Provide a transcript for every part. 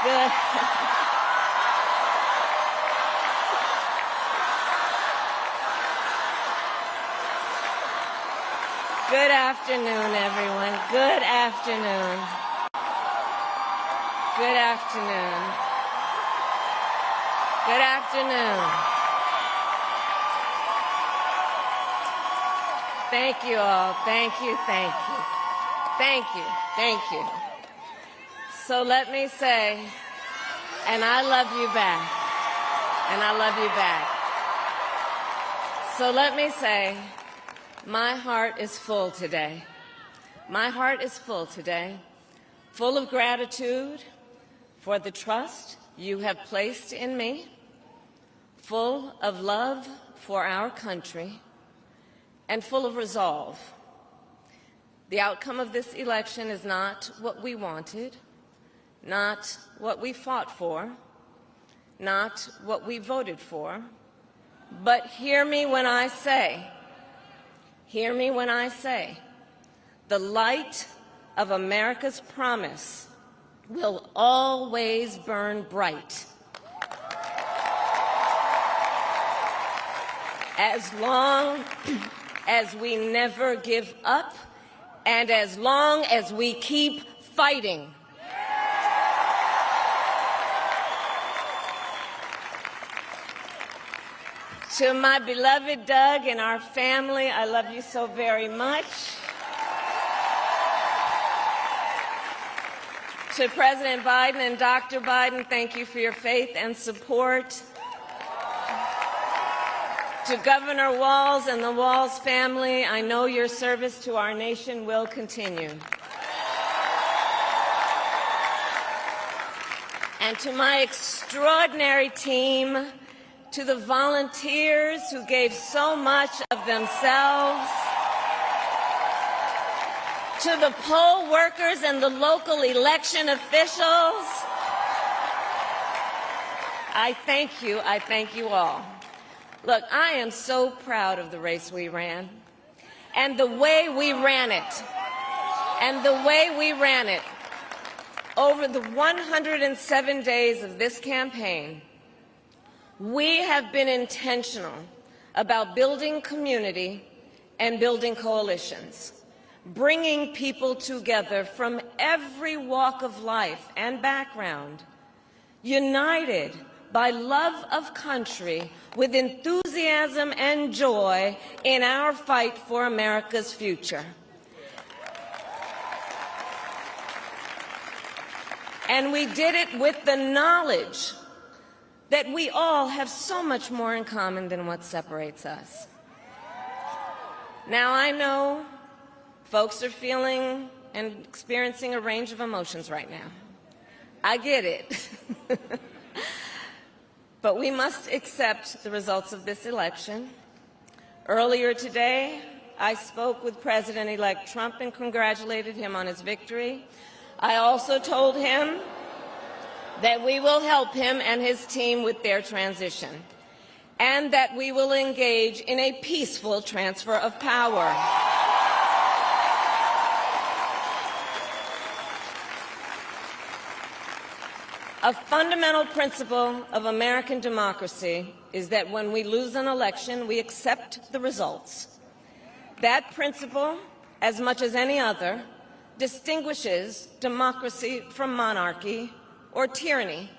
Good. Good afternoon, everyone. Good afternoon. Good afternoon. Good afternoon. Thank you all. Thank you, thank you. Thank you, thank you. So let me say, and I love you back, and I love you back. So let me say, my heart is full today. My heart is full today, full of gratitude for the trust you have placed in me, full of love for our country, and full of resolve. The outcome of this election is not what we wanted, not what we fought for, not what we voted for, but hear me when I say, the light of America's promise will always burn bright. As long as we never give up and as long as we keep fighting. To my beloved Doug and our family, I love you so very much. To President Biden and Dr. Biden, thank you for your faith and support. To Governor Walz and the Walz family, I know your service to our nation will continue. And to my extraordinary team, to the volunteers who gave so much of themselves, to the poll workers and the local election officials, I thank you all. Look, I am so proud of the race we ran and the way we ran it, Over the 107 days of this campaign, we have been intentional about building community and building coalitions, bringing people together from every walk of life and background, united by love of country with enthusiasm and joy in our fight for America's future. And we did it with the knowledge that we all have so much more in common than what separates us. Now, I know folks are feeling and experiencing a range of emotions right now. I get it. But we must accept the results of this election. Earlier today, I spoke with President-elect Trump and congratulated him on his victory. I also told him that we will help him and his team with their transition, and that we will engage in a peaceful transfer of power. A fundamental principle of American democracy is that when we lose an election, we accept the results. That principle, as much as any other, distinguishes democracy from monarchy or tyranny,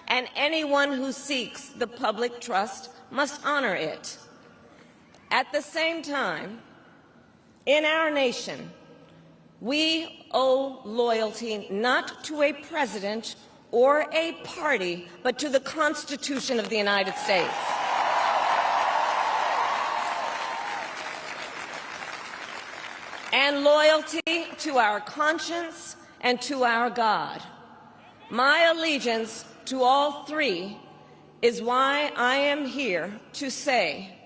and anyone who seeks the public trust must honor it. At the same time, in our nation, we owe loyalty not to a president or a party, but to the Constitution of the United States. And loyalty to our conscience and to our God. My allegiance to all three is why I am here to say,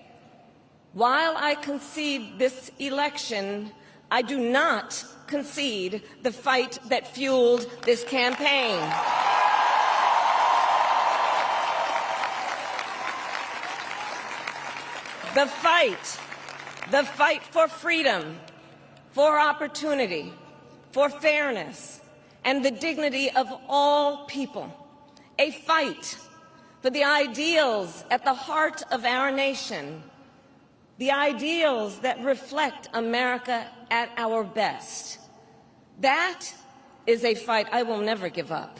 while I concede this election, I do not concede the fight that fueled this campaign. The fight for freedom, for opportunity, for fairness, and the dignity of all people, a fight for the ideals at the heart of our nation, the ideals that reflect America at our best. That is a fight I will never give up.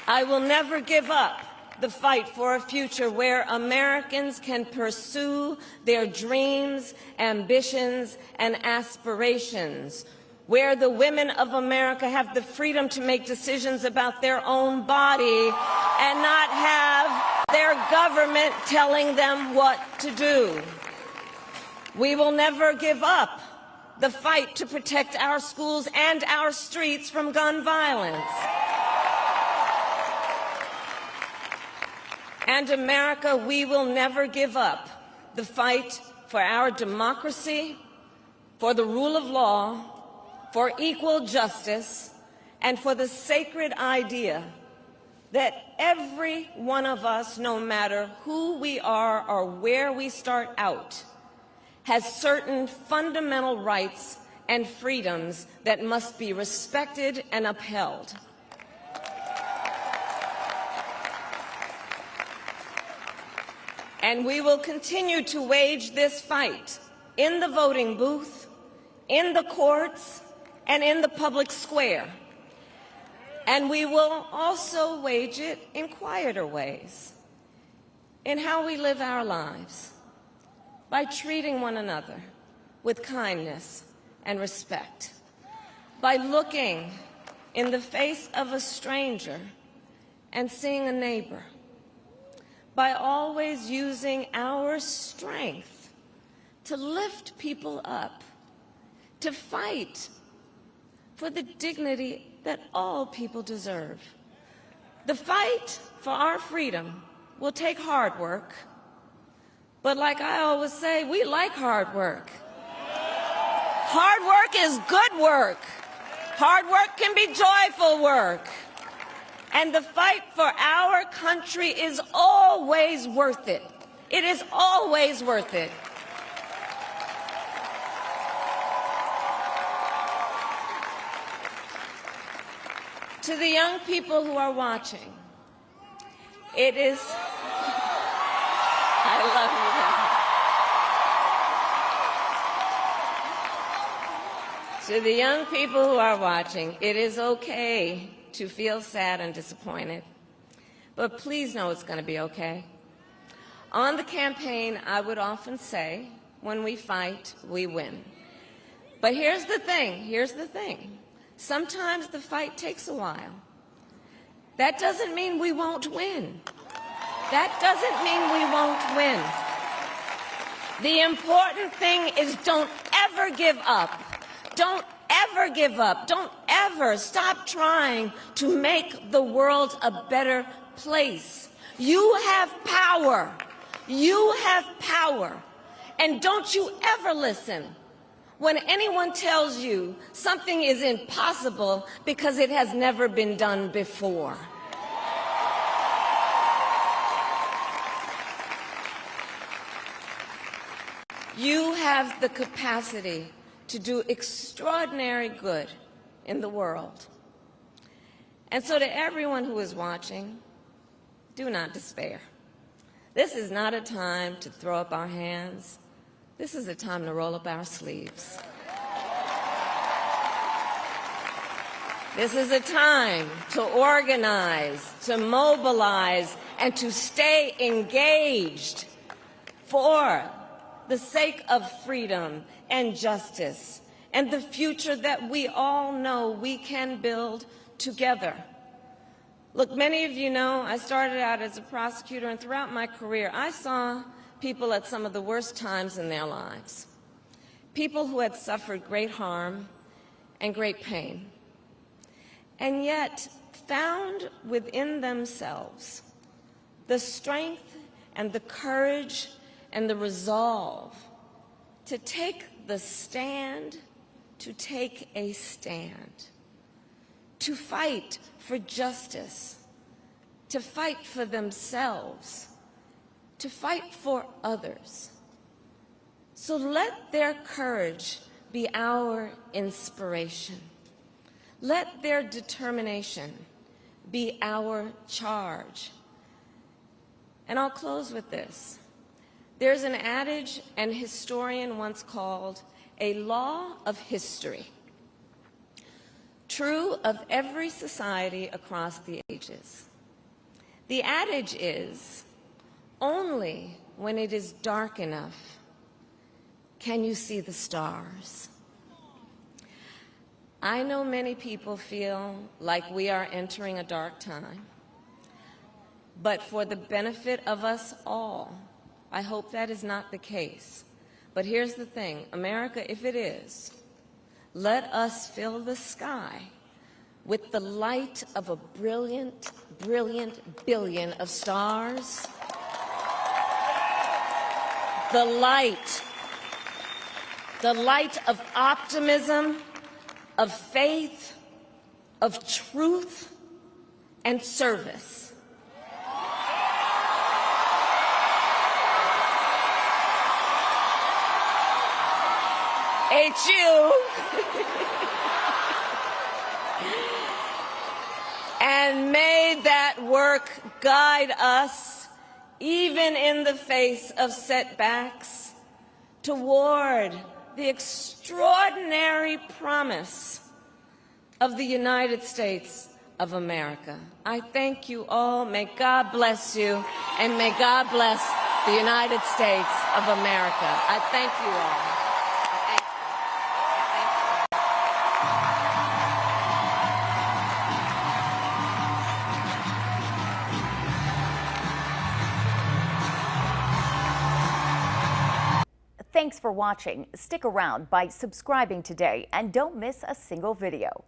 I will never give up the fight for a future where Americans can pursue their dreams, ambitions, and aspirations, where the women of America have the freedom to make decisions about their own body and not have their government telling them what to do. We will never give up the fight to protect our schools and our streets from gun violence. And America, we will never give up the fight for our democracy, for the rule of law, for equal justice, and for the sacred idea that every one of us, no matter who we are or where we start out, has certain fundamental rights and freedoms that must be respected and upheld. And we will continue to wage this fight in the voting booth, in the courts, and in the public square. And we will also wage it in quieter ways, in how we live our lives, by treating one another with kindness and respect, by looking in the face of a stranger and seeing a neighbor, by always using our strength to lift people up, to fight for the dignity that all people deserve. The fight for our freedom will take hard work, but like I always say, we like hard work. Hard work is good work. Hard work can be joyful work. And the fight for our country is always worth it. It is always worth it. To the young people who are watching, it is... I love you. To the young people who are watching, it is okay to feel sad and disappointed, but please know it's going to be okay. On the campaign, I would often say, when we fight, we win. But here's the thing. Sometimes the fight takes a while. That doesn't mean we won't win. That doesn't mean we won't win. The important thing is don't ever give up. Don't ever give up. Don't ever stop trying to make the world a better place. You have power. You have power. And don't you ever listen when anyone tells you something is impossible because it has never been done before. You have the capacity to do extraordinary good in the world. And so to everyone who is watching, do not despair. This is not a time to throw up our hands. This is a time to roll up our sleeves. This is a time to organize, to mobilize, and to stay engaged for the sake of freedom and justice and the future that we all know we can build together. Look, many of you know I started out as a prosecutor, and throughout my career I saw people at some of the worst times in their lives, people who had suffered great harm and great pain, and yet found within themselves the strength and the courage and the resolve to take the stand, to take a stand, to fight for justice, to fight for themselves, to fight for others, So let their courage be our inspiration. Let their determination be our charge. And I'll close with this. There's an adage an historian once called a law of history, true of every society across the ages. The adage is, only when it is dark enough can you see the stars. I know many people feel like we are entering a dark time, but for the benefit of us all, I hope that is not the case. But here's the thing, America, if it is, let us fill the sky with the light of a brilliant, brilliant billion of stars. The light of optimism, of faith, of truth, and service. HU. And may that work guide us, even in the face of setbacks, toward the extraordinary promise of the United States of America. I thank you all. May God bless you, and may God bless the United States of America. I thank you all. Thanks for watching. Stick around by subscribing today and don't miss a single video.